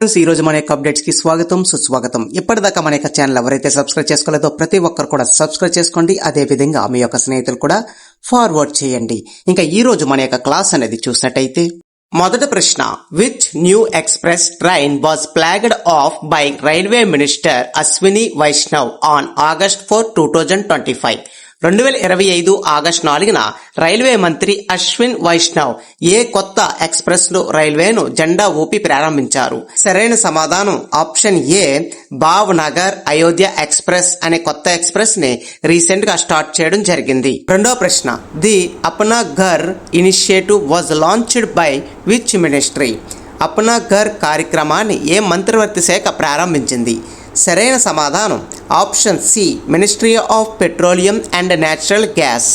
ఈ రోజు మన యొక్క అప్డేట్స్ కి స్వాగతం సుస్వాగతం. ఇప్పటిదాకా మన యొక్క ఛానల్ ఎవరైతే సబ్స్క్రైబ్ చేసుకోలేదో ప్రతి ఒక్కరు కూడా సబ్స్క్రైబ్ చేసుకోండి. అదే విధంగా మీ యొక్క స్నేహితులు కూడా ఫార్వర్డ్ చేయండి. ఇంకా ఈ రోజు మన యొక్క క్లాస్ అనేది చూసినట్టయితే మొదటి ప్రశ్న, which new express train was flagged off by railway minister Ashwini Vaishnaw on August 4, 2025. 2025 August 4న రైల్వే మంత్రి అశ్విన్ వైష్ణవ్ ఏ కొత్త ఎక్స్ప్రెస్ రైల్వేను జెండా ఊపి ప్రారంభించారు? సరైన సమాధానం ఆప్షన్ ఏ, భావ్నగర్ అయోధ్య ఎక్స్ప్రెస్ అనే కొత్త ఎక్స్ప్రెస్ ని రీసెంట్ గా స్టార్ట్ చేయడం జరిగింది. రెండో ప్రశ్న, the Apna Ghar initiative was launched by which ministry? Apna Ghar కార్యక్రమాన్ని ఏ మంత్రివర్తి శాఖ ప్రారంభించింది? సరైన సమాధానం option C, ministry of petroleum and natural gas.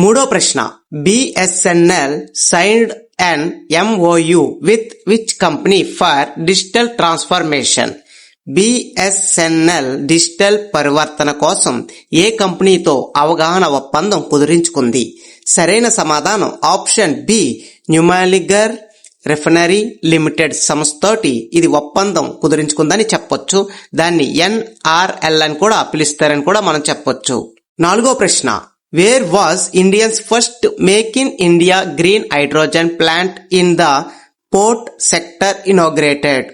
మూడో ప్రశ్న, BSNL signed an MOU with which company for digital transformation? BSNL digital పరివర్తన కోసం ఏ కంపెనీతో అవగాహన ఒప్పందం కుదురించుకుంది? సరైన సమాధానం option B, Numaligarh refinery limited సంస్థతోటి ఇది ఒప్పందం కుదురించుకుందని చెప్పొచ్చు. దాన్ని ఎన్ఆర్ఎల్ అని కూడా పిలుస్తారని కూడా మనం చెప్పొచ్చు. నాలుగో ప్రశ్న, where was Indians first make in India green hydrogen plant in the port sector inaugurated?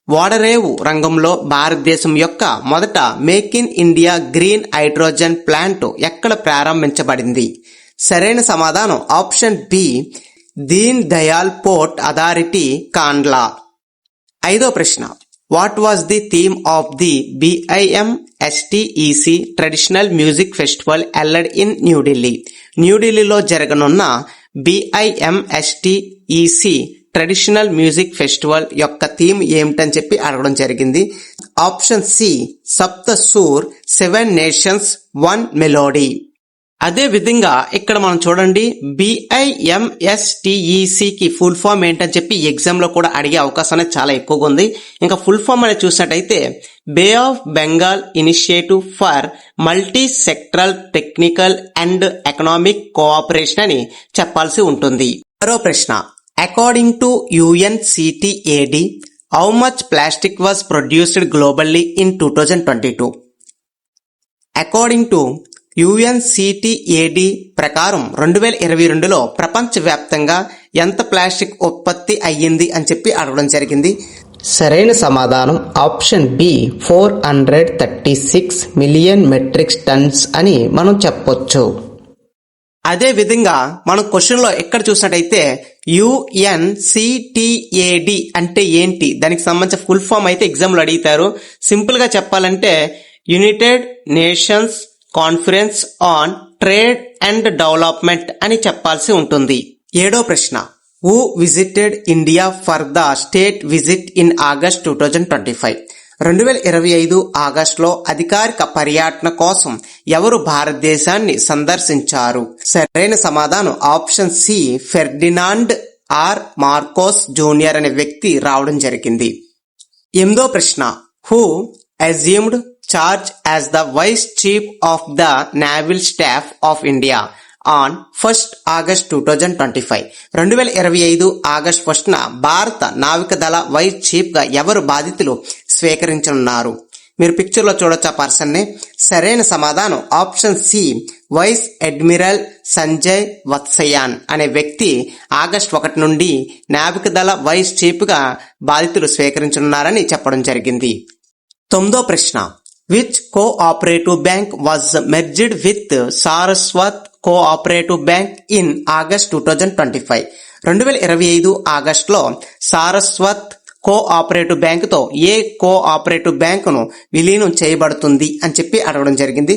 ఓడరేవు రంగంలో భారతదేశం యొక్క మొదట make in India green hydrogen plant ఎక్కడ ప్రారంభించబడింది? సరైన సమాధానం option B, Deen Dayal port authority, Kandla. ఐదో ప్రశ్న, what was the theme of the BIMSTEC traditional music festival held in New Delhi? న్యూఢిల్లీలో జరగనున్న BIMSTEC ట్రెడిషనల్ మ్యూజిక్ ఫెస్టివల్ యొక్క థీమ్ ఏమిటని చెప్పి అడగడం జరిగింది. ఆప్షన్ సి, సప్త సూర్, 7 నేషన్స్ 1 మెలోడీ. అదే విధంగా ఇక్కడ మనం చూడండి, BIMSTEC కి ఫుల్ ఫామ్ ఏంటని చెప్పి ఎగ్జామ్ లో కూడా అడిగే అవకాశం అనేది చాలా ఎక్కువగా ఉంది. ఇంకా ఫుల్ ఫామ్ అనేది చూసినట్టయితే Bay of Bengal initiative for multi sectoral technical and economic cooperation అని చెప్పాల్సి ఉంటుంది. మరో ప్రశ్న, according to UNCTAD how much plastic was produced globally in 2022? According to UNCTAD ప్రకారం 2022లో ప్రపంచవ్యాప్తంగా ఎంత ప్లాస్టిక్ ఉత్పత్తి అయ్యింది అని చెప్పి అడగడం జరిగింది. సరైన సమాధానం option B, 436 million metric tons అని మనం చెప్పొచ్చు. అదే విధంగా మనం క్వశ్చన్ లో ఎక్కడ చూసినట్టయితే UNCTAD అంటే ఏంటి, దానికి సంబంధించిన ఫుల్ ఫామ్ అయితే ఎగ్జామ్ లో అడిగితారు. సింపుల్ గా చెప్పాలంటే United nations conference on trade and development అని చెప్పాల్సి ఉంటుంది. ఏడో ప్రశ్న, who visited India for the state visit in August 2025? 2025 ఆగస్టులో అధికారిక పర్యటన కోసం ఎవరు భారతదేశాన్ని సందర్శించారు? సరైన సమాధానం option C, Ferdinand R Marcos junior అనే వ్యక్తి రావడం జరిగింది. ఎనిమిదో ప్రశ్న, who assumed charge as the Vice Chief of the Naval Staff of India on 1st August 2025? 2025 August 1న భారత నావికదళ వైస్ చీఫ్ గా ఎవరు బాధ్యతలు స్వీకరించనున్నారు? మీరు పిక్చర్ లో చూడొచ్చు ఆ పర్సన్ ని. సరైన సమాధానం option C, vice admiral Sanjay Vatsayan అనే వ్యక్తి ఆగస్ట్ 1 నుండి నావికదళ వైస్ చీఫ్ గా బాధ్యతలు స్వీకరించనున్నారని చెప్పడం జరిగింది. తొమ్మిదో ప్రశ్న, which cooperative bank was merged with Saraswat Cooperative Bank in August 2025? 2025 ఆగస్టులో సారస్వత్ కోఆపరేటివ్ బ్యాంక్ తో ఏ కోఆపరేటివ్ బ్యాంకును విలీనం చేయబడుతుంది అని చెప్పి అడగడం జరిగింది.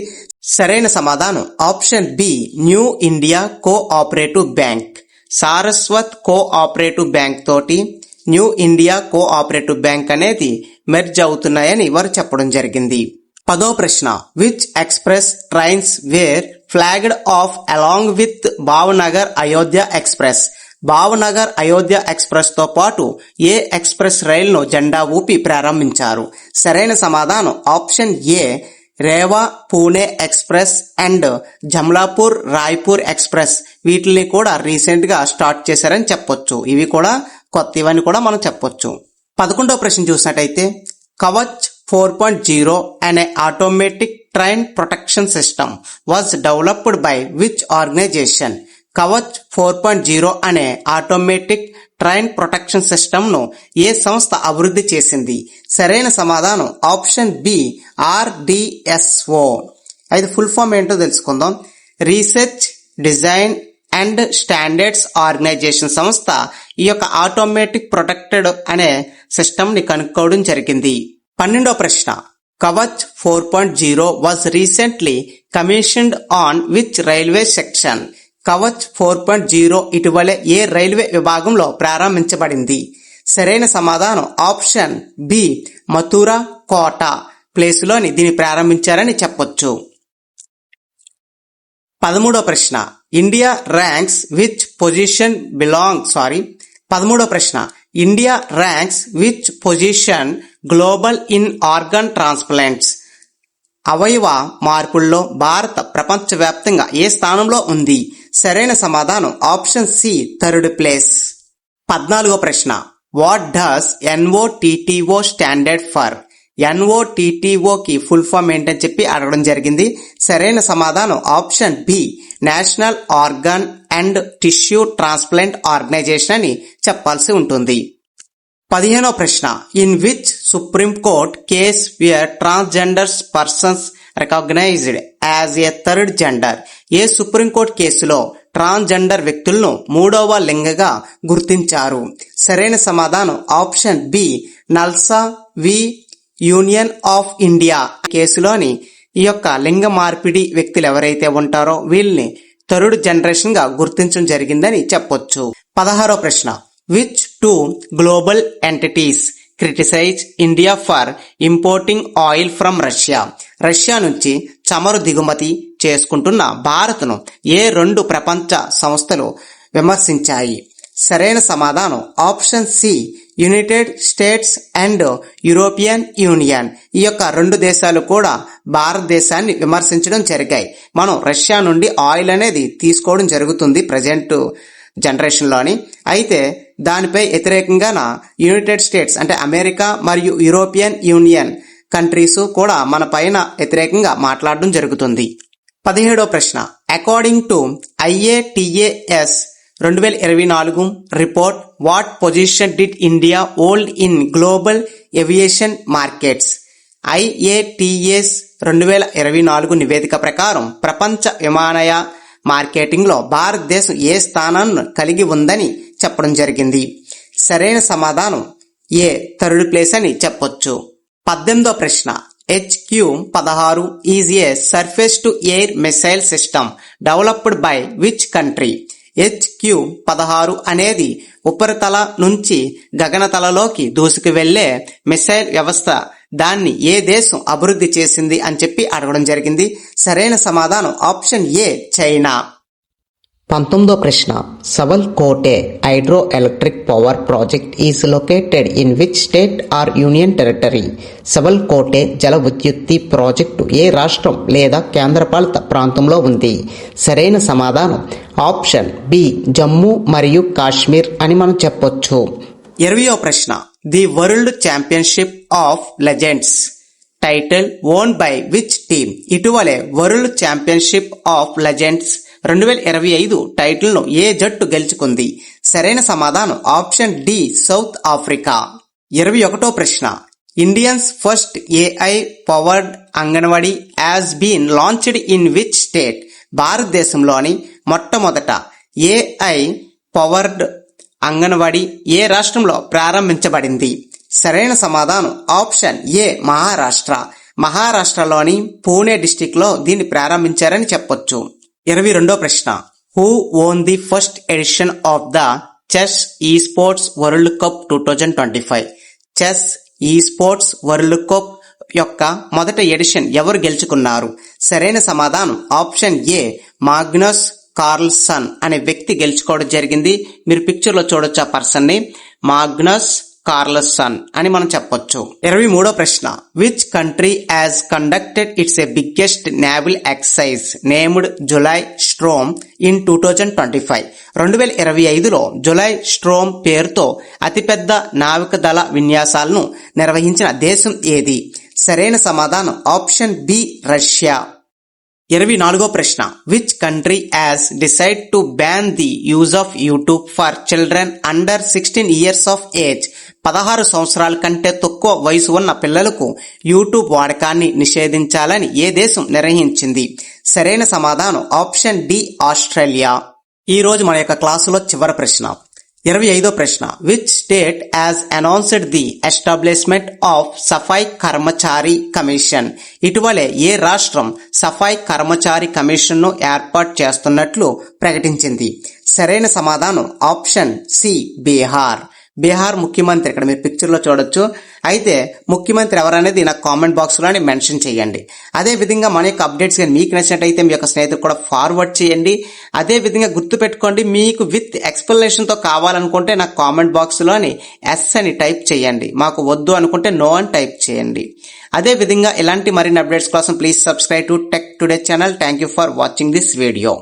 సరైన సమాధానం option B, New India cooperative bank. Saraswat cooperative bank తోటి న్యూ ఇండియా కోఆపరేటివ్ బ్యాంక్ అనేది మెర్జ్ అవుతున్నాయని వారు చెప్పడం జరిగింది. పదో ప్రశ్న, which express trains were flagged off along with Bhavnagar Ayodhya express? Bhavnagar Ayodhya express తో పాటు ఏ ఎక్స్ప్రెస్ రైలును జెండా ఊపి ప్రారంభించారు? సరైన సమాధానం option A, Rewa Pune express and Jamalpur Raipur express. వీటిని కూడా రీసెంట్ గా స్టార్ట్ చేశారని చెప్పొచ్చు. ఇవి కూడా కొత్తవని కూడా మనం చెప్పొచ్చు. 11వ ప్రశ్న చూసినట్టయితే కవచ్ 4.0 అనే automatic train protection system was developed by which organisation? Kavach 4.0 అనే ఆటోమేటిక్ ట్రైన్ ప్రొటెక్షన్ సిస్టమ్ ను ఏ సంస్థ అభివృద్ధి చేసింది? సరైన సమాధానం ఆప్షన్ బి RDSO. అయితే ఫుల్ ఫామ్ ఏంటో తెలుసుకుందాం. Research design and standards organisation సంస్థ ఈ యొక్క ఆటోమేటిక్ ప్రొటెక్టెడ్ అనే సిస్టమ్ ని కనుక్కోవడం జరిగింది. 12వ ప్రశ్న Kavach 4.0 was recently commissioned on which railway section? Kavach 4.0 ఇటీవలే ఏ రైల్వే విభాగంలో ప్రారంభించబడింది? సరైన సమాధానం ఆప్షన్ బి మథురా కోట ప్లేస్లోని దీన్ని ప్రారంభించారని చెప్పొచ్చు. 13వ ప్రశ్న ఇండియా ర్యాంక్స్ విచ్ పొజిషన్ 13వ ప్రశ్న India ranks which position global in organ transplants? అవయవ మార్పుల్లో భారత ప్రపంచవ్యాప్తంగా ఏ స్థానంలో ఉంది? సరైన సమాధానం ఆప్షన్ సి 3rd ప్లేస్. 14వ ప్రశ్న what does NOTTO standard for? NOTTO కి ఫుల్ ఫామ్ ఏంటని చెప్పి అడగడం జరిగింది. సరైన సమాధానం option B national organ and tissue transplant organisation అని చెప్పాల్సి ఉంటుంది. 15వ ప్రశ్న in which supreme court case where transgenders persons recognised as a 3rd gender? ఏ సుప్రీంకోర్టు కేసులో ట్రాన్స్జెండర్ వ్యక్తులను 3వ లింగగా గుర్తించారు? సరైన సమాధానం option B NALSA v union of India కేసులోని ఈ యొక్క లింగ మార్పిడి వ్యక్తులు ఎవరైతే ఉంటారో వీళ్ళని 3rd జనరేషన్ గా గుర్తించడం జరిగిందని చెప్పొచ్చు. 16వ ప్రశ్న which 2 global entities criticise India for importing oil from Russia? Russia నుంచి చమురు దిగుమతి చేసుకుంటున్న భారత్ను ఏ 2 ప్రపంచ సంస్థలు విమర్శించాయి? సరైన సమాధానం option C United States and European Union. ఈ యొక్క 2 దేశాలు కూడా భారతదేశాన్ని విమర్శించడం జరిగాయి. మనం రష్యా నుండి ఆయిల్ అనేది తీసుకోవడం జరుగుతుంది ప్రజెంట్ జనరేషన్ లోని. అయితే దానిపై వ్యతిరేకంగా యునైటెడ్ స్టేట్స్ అంటే అమెరికా మరియు యూరోపియన్ యూనియన్ కంట్రీస్ కూడా మన పైన వ్యతిరేకంగా మాట్లాడడం జరుగుతుంది. 17వ ప్రశ్న according to IATAS 2024 report what position did India hold in global aviation markets? IATAS 2024 నివేదిక ప్రకారం ప్రపంచ విమానయాన మార్కెటింగ్ లో భారతదేశం ఏ స్థానాన్ని కలిగి ఉందని చెప్పడం జరిగింది? సరైన సమాధానం ఏ 3rd ప్లేస్ అని చెప్పొచ్చు. 18వ ప్రశ్న HQ-16 is a surface to air missile system developed by which country? HQ-16 అనేది ఉపరితల నుంచి గగనతలలోకి దూసుకు వెళ్లే మిసైల్ వ్యవస్థ. దాన్ని ఏ దేశం అభివృద్ధి చేసింది అని చెప్పి అడగడం జరిగింది. సరైన సమాధానం ఆప్షన్ ఏ చైనా. 19వ ప్రశ్న సబల్ కోటే hydro electric power project is located in which state or union territory? Sabah Al కోటే జల విద్యుత్తు ప్రాజెక్టు ఏ రాష్ట్రం లేదా కేంద్రపాలిత ప్రాంతంలో ఉంది? సరైన సమాధానం ఆప్షన్ బి జమ్మూ మరియు కాశ్మీర్ అని మనం చెప్పొచ్చు. 20వ ప్రశ్న the world championship of legends title won by which team? ఇటీవలే world championship of legends 2025 title ను ఏ జట్టు గెలుచుకుంది? సరైన సమాధానం ఆప్షన్ డి సౌత్ ఆఫ్రికా. 21వ ప్రశ్న Indians first AI powered anganwadi has been launched in which state? భారతదేశంలోని మొట్టమొదట AI పవర్డ్ అంగన్వాడీ ఏ రాష్ట్రంలో ప్రారంభించబడింది? సరైన సమాధానం ఆప్షన్ ఏ మహారాష్ట్ర. మహారాష్ట్రలోని పూణే డిస్టిక్ లో దీన్ని ప్రారంభించారని చెప్పొచ్చు. 22వ ప్రశ్న who won the first edition of the chess esports world cup 2025? Chess esports world cup యొక్క మొదటి ఎడిషన్ ఎవరు గెలుచుకున్నారు? సరైన సమాధానం ఆప్షన్ ఏ మాగ్నస్ కార్ల్సన్ అనే వ్యక్తి గెలుచుకోవడం జరిగింది. మీరు పిక్చర్ లో చూడొచ్చు ఆ పర్సన్ ని. మాగ్నస్ కార్ల్సన్ అని మనం చెప్పొచ్చు. 23వ ప్రశ్న, which country has conducted its a biggest naval exercise named July storm in 2025? 2025లో జులై స్ట్రోమ్ పేరుతో అతిపెద్ద నావిక దళ విన్యాసాలను నిర్వహించిన దేశం ఏది? సరైన సమాధానం ఆప్షన్ బి, రష్యా. 24వ ప్రశ్న, which country has decide to ban the use of YouTube for children under 16 years of age? 16 సంవత్సరాల కంటే తక్కువ వయసు ఉన్న పిల్లలకు యూట్యూబ్ వాడకాన్ని నిషేధించాలని ఏ దేశం నిర్ణయించింది? సరైన సమాధానం ఆప్షన్ డి, ఆస్ట్రేలియా. ఈ రోజు మన యొక్క క్లాసులో చివరి ప్రశ్న, 25వ ప్రశ్న, which state has announced the establishment of Safai Karmachari commission? ఇటీవలే ఏ రాష్ట్రం సఫాయి కర్మచారి కమిషన్ ను ఏర్పాటు చేస్తున్నట్లు ప్రకటించింది? సరైన సమాధానం ఆప్షన్ సి, బీహార్. బీహార్ ముఖ్యమంత్రి ఇక్కడ మీరు పిక్చర్ లో చూడొచ్చు. అయితే ముఖ్యమంత్రి ఎవరనేది నాకు కామెంట్ బాక్స్ లో మెన్షన్ చేయండి. అదే విధంగా మన యొక్క అప్డేట్స్ కానీ మీకు నచ్చినట్టయితే మీ యొక్క స్నేహితులు కూడా ఫార్వర్డ్ చేయండి. అదే విధంగా గుర్తుపెట్టుకోండి, మీకు విత్ ఎక్స్ప్లెనేషన్ తో కావాలనుకుంటే నాకు కామెంట్ బాక్స్ లోని ఎస్ అని టైప్ చేయండి, మాకు వద్దు అనుకుంటే నో అని టైప్ చేయండి. అదే విధంగా ఇలాంటి మరిన్ని అప్డేట్స్ కోసం please subscribe to tech today channel. Thank you for watching this video.